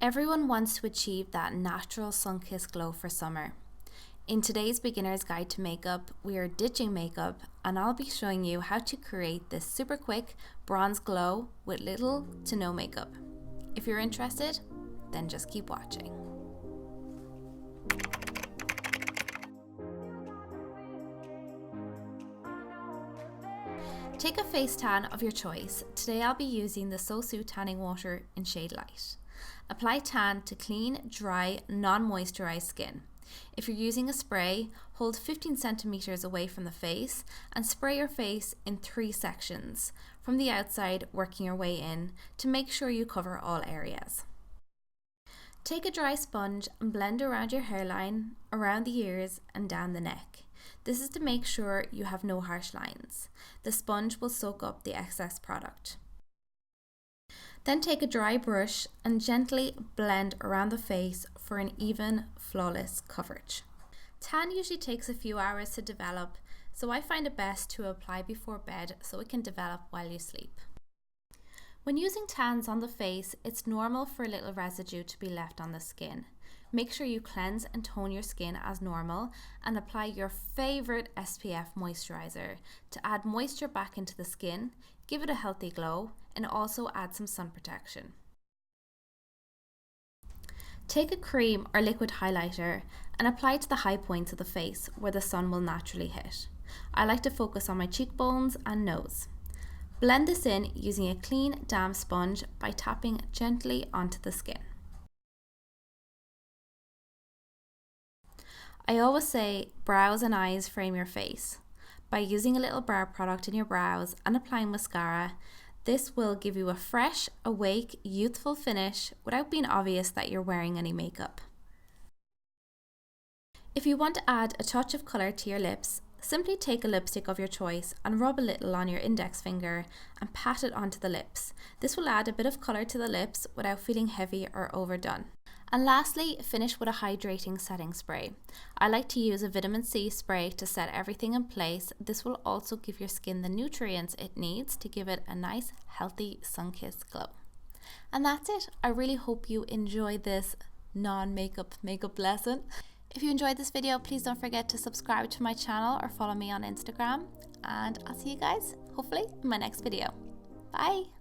Everyone wants to achieve that natural sun-kissed glow for summer. In today's beginner's guide to makeup, we are ditching makeup and I'll be showing you how to create this super quick bronze glow with little to no makeup. If you're interested, then just keep watching. Take a face tan of your choice. Today I'll be using the So Sue tanning water in shade light. Apply tan to clean, dry, non-moisturized skin. If you're using a spray, hold 15 centimeters away from the face and spray your face in 3 sections, from the outside working your way in to make sure you cover all areas. Take a dry sponge and blend around your hairline, around the ears and down the neck. This is to make sure you have no harsh lines. The sponge will soak up the excess product. Then take a dry brush and gently blend around the face for an even, flawless coverage. Tan usually takes a few hours to develop, so I find it best to apply before bed so it can develop while you sleep. When using tans on the face, it's normal for a little residue to be left on the skin. Make sure you cleanse and tone your skin as normal and apply your favorite SPF moisturizer to add moisture back into the skin, give it a healthy glow, and also add some sun protection. Take a cream or liquid highlighter and apply to the high points of the face where the sun will naturally hit. I like to focus on my cheekbones and nose. Blend this in using a clean, damp sponge by tapping gently onto the skin. I always say brows and eyes frame your face. By using a little brow product in your brows and applying mascara, this will give you a fresh, awake, youthful finish without being obvious that you're wearing any makeup. If you want to add a touch of colour to your lips, simply take a lipstick of your choice and rub a little on your index finger and pat it onto the lips. This will add a bit of colour to the lips without feeling heavy or overdone. And lastly, finish with a hydrating setting spray. I like to use a vitamin C spray to set everything in place. This will also give your skin the nutrients it needs to give it a nice, healthy, sun-kissed glow. And that's it. I really hope you enjoyed this non-makeup lesson. If you enjoyed this video, please don't forget to subscribe to my channel or follow me on Instagram. And I'll see you guys, hopefully, in my next video. Bye!